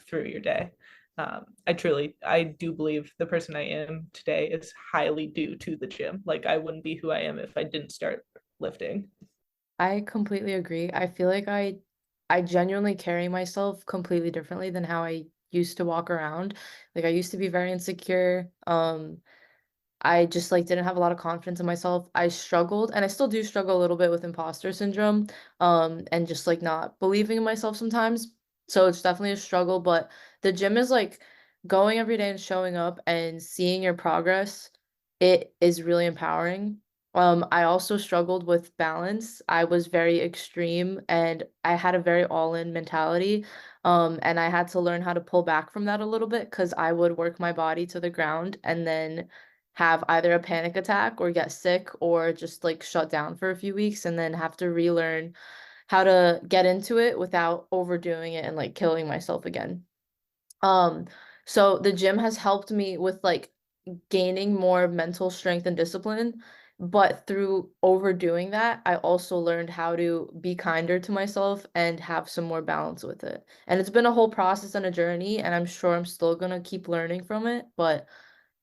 S4: through your day. I do believe the person I am today is highly due to the gym. Like I wouldn't be who I am if I didn't start lifting.
S6: I completely agree. I feel like I genuinely carry myself completely differently than how I used to walk around. Like I used to be very insecure. I just like didn't have a lot of confidence in myself. I struggled, and I still do struggle a little bit with imposter syndrome, and just like not believing in myself sometimes. So it's definitely a struggle, but the gym is like going every day and showing up and seeing your progress. It is really empowering. I also struggled with balance. I was very extreme and I had a very all-in mentality. And I had to learn how to pull back from that a little bit, because I would work my body to the ground and then have either a panic attack or get sick or just like shut down for a few weeks, and then have to relearn how to get into it without overdoing it and like killing myself again. Um, so the gym has helped me with like gaining more mental strength and discipline, but through overdoing that, I also learned how to be kinder to myself and have some more balance with it. And it's been a whole process and a journey, and I'm sure I'm still gonna keep learning from it, but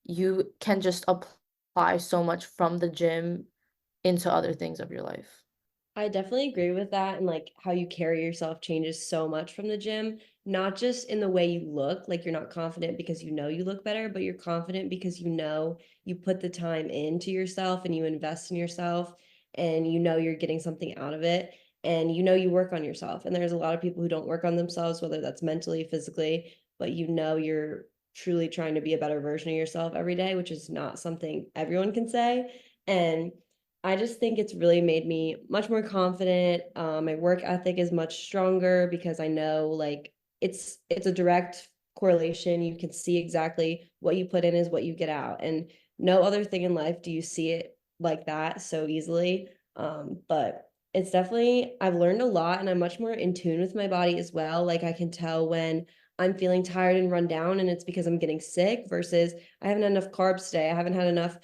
S6: you can just apply so much from the gym into other things of your life.
S3: I definitely agree with that. And like how you carry yourself changes so much from the gym, not just in the way you look, like you're not confident because you know you look better, but you're confident because you know you put the time into yourself and you invest in yourself, and you know you're getting something out of it, and you know you work on yourself. And there's a lot of people who don't work on themselves, whether that's mentally, physically, but you know you're truly trying to be a better version of yourself every day, which is not something everyone can say. And I just think it's really made me much more confident. My work ethic is much stronger because I know like it's a direct correlation. You can see exactly what you put in is what you get out. And no other thing in life do you see it like that so easily. But it's definitely, I've learned a lot and I'm much more in tune with my body as well. Like I can tell when I'm feeling tired and run down and it's because I'm getting sick versus I haven't had enough carbs today. I haven't had enough,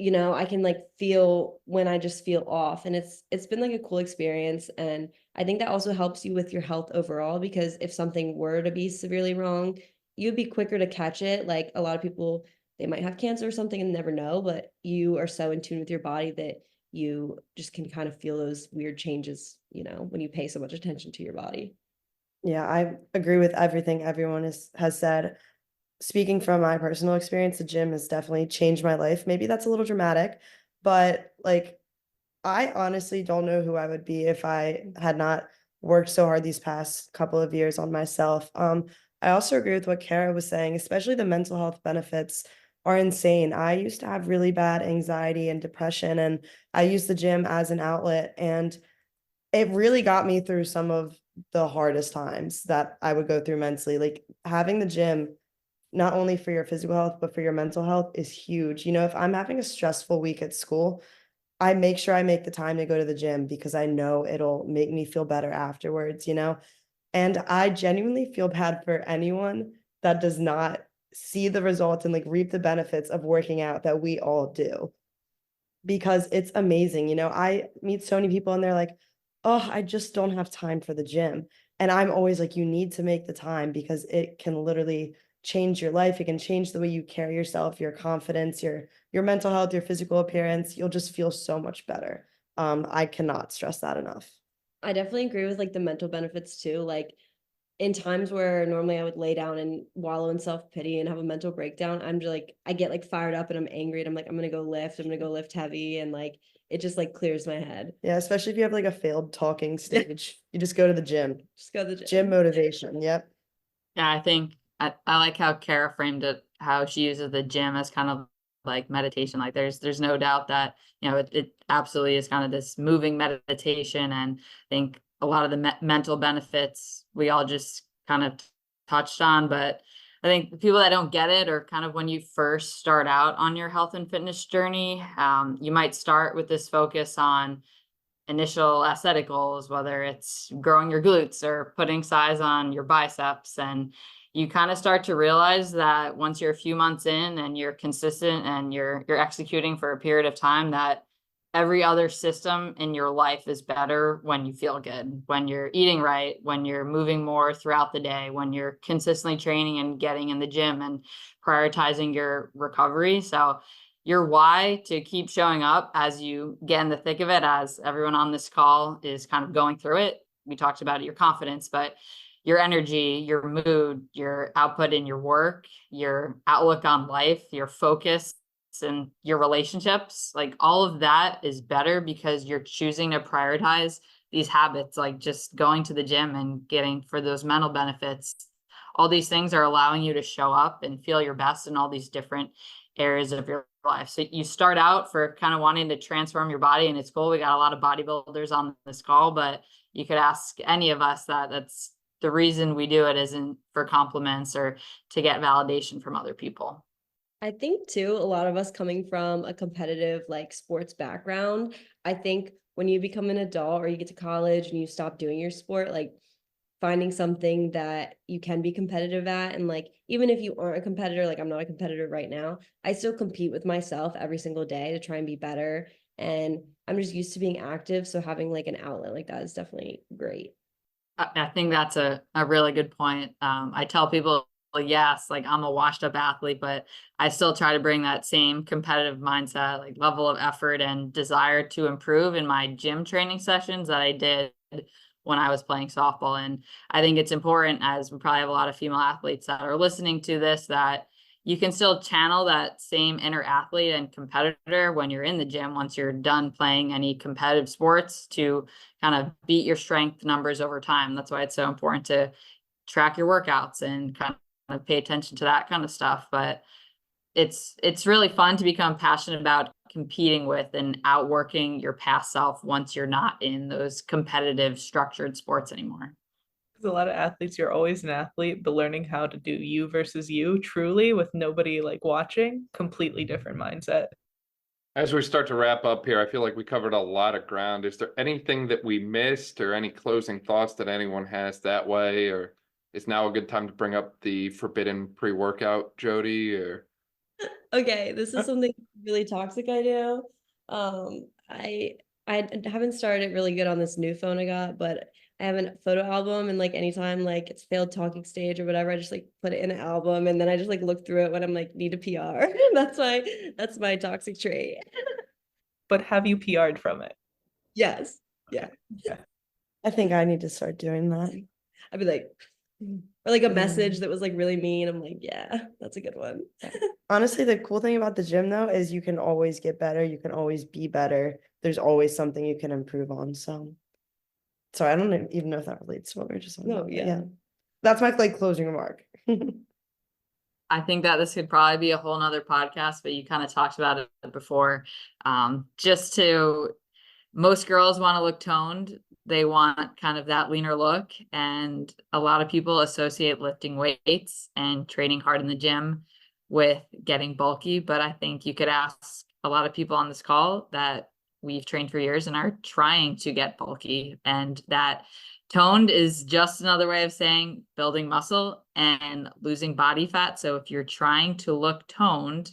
S3: I can like feel when I just feel off, and it's been like a cool experience. And I think that also helps you with your health overall, because if something were to be severely wrong, you'd be quicker to catch it. Like a lot of people, they might have cancer or something and never know, but you are so in tune with your body that you just can kind of feel those weird changes, when you pay so much attention to your body.
S5: Yeah, I agree with everything everyone has said. Speaking from my personal experience, the gym has definitely changed my life. Maybe that's a little dramatic, but like I honestly don't know who I would be if I had not worked so hard these past couple of years on myself. I also agree with what Kara was saying, especially the mental health benefits are insane. I used to have really bad anxiety and depression, and I used the gym as an outlet, and it really got me through some of the hardest times that I would go through mentally. Like having the gym, not only for your physical health, but for your mental health is huge. If I'm having a stressful week at school, I make sure I make the time to go to the gym because I know it'll make me feel better afterwards. And I genuinely feel bad for anyone that does not see the results and like reap the benefits of working out that we all do, because it's amazing. I meet so many people and they're like, oh, I just don't have time for the gym. And I'm always like, you need to make the time because it can literally change your life. It can change the way you carry yourself, your confidence, your mental health, your physical appearance. You'll just feel so much better. I cannot stress that enough.
S3: I definitely agree with like the mental benefits too. Like in times where normally I would lay down and wallow in self-pity and have a mental breakdown, I'm just like, I get like fired up and I'm angry and I'm like, I'm gonna go lift heavy, and like it just like clears my head.
S5: Yeah, especially if you have like a failed talking stage. You just go to the gym.
S3: Just go to the gym.
S5: Gym motivation. Yep.
S2: Yeah, I think I like how Kara framed it, how she uses the gym as kind of like meditation. Like there's no doubt that, it absolutely is kind of this moving meditation. And I think a lot of the mental benefits we all just kind of touched on. But I think the people that don't get it, or kind of when you first start out on your health and fitness journey, you might start with this focus on initial aesthetic goals, whether it's growing your glutes or putting size on your biceps. And you kind of start to realize that once you're a few months in and you're consistent and you're executing for a period of time, that every other system in your life is better when you feel good, when you're eating right, when you're moving more throughout the day, when you're consistently training and getting in the gym and prioritizing your recovery. So your why to keep showing up as you get in the thick of it, as everyone on this call is kind of going through it. We talked about it, your confidence, but your energy, your mood, your output in your work, your outlook on life, your focus, and your relationships, like all of that is better because you're choosing to prioritize these habits, like just going to the gym and getting for those mental benefits. All these things are allowing you to show up and feel your best in all these different areas of your life. So you start out for kind of wanting to transform your body, and it's cool. We got a lot of bodybuilders on this call, but you could ask any of us that's the reason we do it isn't for compliments or to get validation from other people.
S3: I think too, a lot of us coming from a competitive like sports background, I think when you become an adult or you get to college and you stop doing your sport, like finding something that you can be competitive at. And like, even if you aren't a competitor, like I'm not a competitor right now, I still compete with myself every single day to try and be better. And I'm just used to being active. So having like an outlet like that is definitely great.
S2: I think that's a really good point. I tell people, yes, like I'm a washed up athlete, but I still try to bring that same competitive mindset, like level of effort and desire to improve in my gym training sessions that I did when I was playing softball. And I think it's important, as we probably have a lot of female athletes that are listening to this, that you can still channel that same inner athlete and competitor when you're in the gym, once you're done playing any competitive sports, to kind of beat your strength numbers over time. That's why it's so important to track your workouts and kind of pay attention to that kind of stuff. But it's really fun to become passionate about competing with and outworking your past self once you're not in those competitive structured sports anymore.
S4: A lot of athletes, you're always an athlete, but learning how to do you versus you truly with nobody like watching, completely different mindset.
S1: As we start to wrap up here, I feel like we covered a lot of ground. Is there anything that we missed or any closing thoughts that anyone has that way? Or is now a good time to bring up the forbidden pre-workout, Jodie? Or
S3: Okay, this is something really toxic I do. I haven't started really good on this new phone I got, but I have a photo album, and like anytime like it's failed talking stage or whatever, I just like put it in an album, and then I just like look through it when I'm like need a PR. That's my toxic trait.
S4: But have you PR'd from it?
S3: Yes. Yeah.
S5: I think I need to start doing that.
S3: I'd be like, or like a message that was like really mean. I'm like, yeah, that's a good one.
S5: Honestly, the cool thing about the gym though is you can always get better. You can always be better. There's always something you can improve on. So sorry, I don't even know if that relates to what we were just talking
S3: No,
S5: about. but
S3: yeah.
S5: That's my like closing remark.
S2: I think that this could probably be a whole nother podcast, but you kind of talked about it before. Most girls want to look toned. They want kind of that leaner look. And a lot of people associate lifting weights and training hard in the gym with getting bulky. But I think you could ask a lot of people on this call that we've trained for years and are trying to get bulky, and that toned is just another way of saying building muscle and losing body fat. So if you're trying to look toned,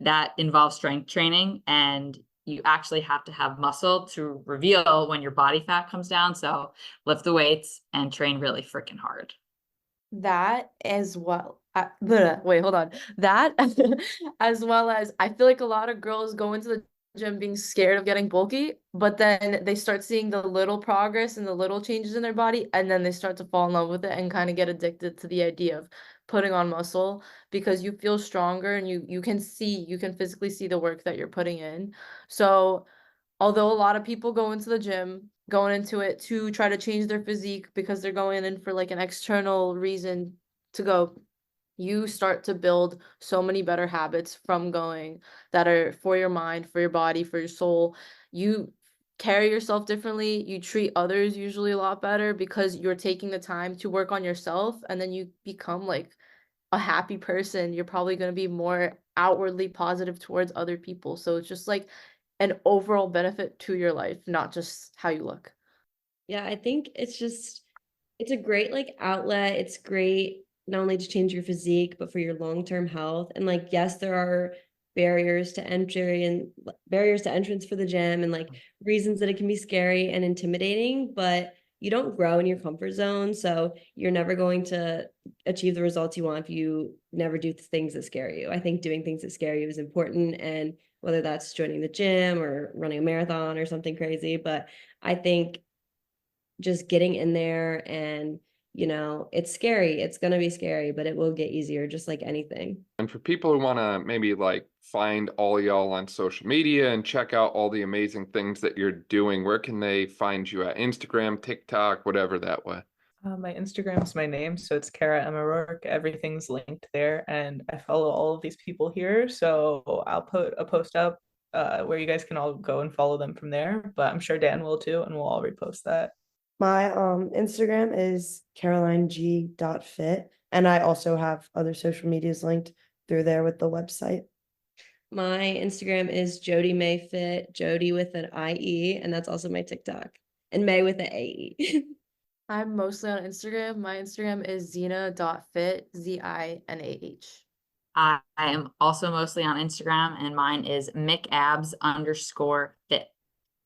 S2: that involves strength training, and you actually have to have muscle to reveal when your body fat comes down. So lift the weights and train really freaking hard.
S6: That as well. Wait, hold on. That as well as I feel like a lot of girls go into the gym being scared of getting bulky, but then they start seeing the little progress and the little changes in their body, and then they start to fall in love with it and kind of get addicted to the idea of putting on muscle because you feel stronger and you can physically see the work that you're putting in. So although a lot of people go into the gym going into it to try to change their physique because they're going in for like an external reason to go, you start to build so many better habits from going that are for your mind, for your body, for your soul. You carry yourself differently. You treat others usually a lot better because you're taking the time to work on yourself, and then you become like a happy person. You're probably going to be more outwardly positive towards other people. So it's just like an overall benefit to your life, not just how you look.
S3: Yeah, I think it's a great like outlet. It's great not only to change your physique, but for your long-term health. And like, yes, there are barriers to entry and barriers to entrance for the gym, and like reasons that it can be scary and intimidating, but you don't grow in your comfort zone. So you're never going to achieve the results you want if you never do things that scare you. I think doing things that scare you is important, and whether that's joining the gym or running a marathon or something crazy. But I think just getting in there, and it's scary. It's going to be scary, but it will get easier, just like anything.
S1: And for people who want to maybe like find all y'all on social media and check out all the amazing things that you're doing, where can they find you at? Instagram, TikTok, whatever that way?
S4: My Instagram's my name, so it's Kara Emma Rourke. Everything's linked there, and I follow all of these people here. So I'll put a post up where you guys can all go and follow them from there. But I'm sure Dan will too, and we'll all repost that.
S5: My Instagram is carolineg.fit, and I also have other social medias linked through there with the website.
S3: My Instagram is Jodie May Fit, Jodie with an IE, and that's also my TikTok, and May with an AE.
S6: I'm mostly on Instagram. My Instagram is Zinah.fit, ZINAH.
S2: I am also mostly on Instagram, and mine is micabs_fit.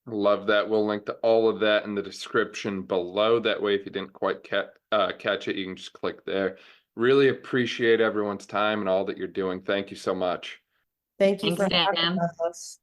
S1: Love that. We'll link to all of that in the description below. That way, if you didn't quite catch it, you can just click there. Really appreciate everyone's time and all that you're doing. Thank you so much.
S5: Thank you
S2: Thanks,
S5: for having
S2: Dan.
S5: us.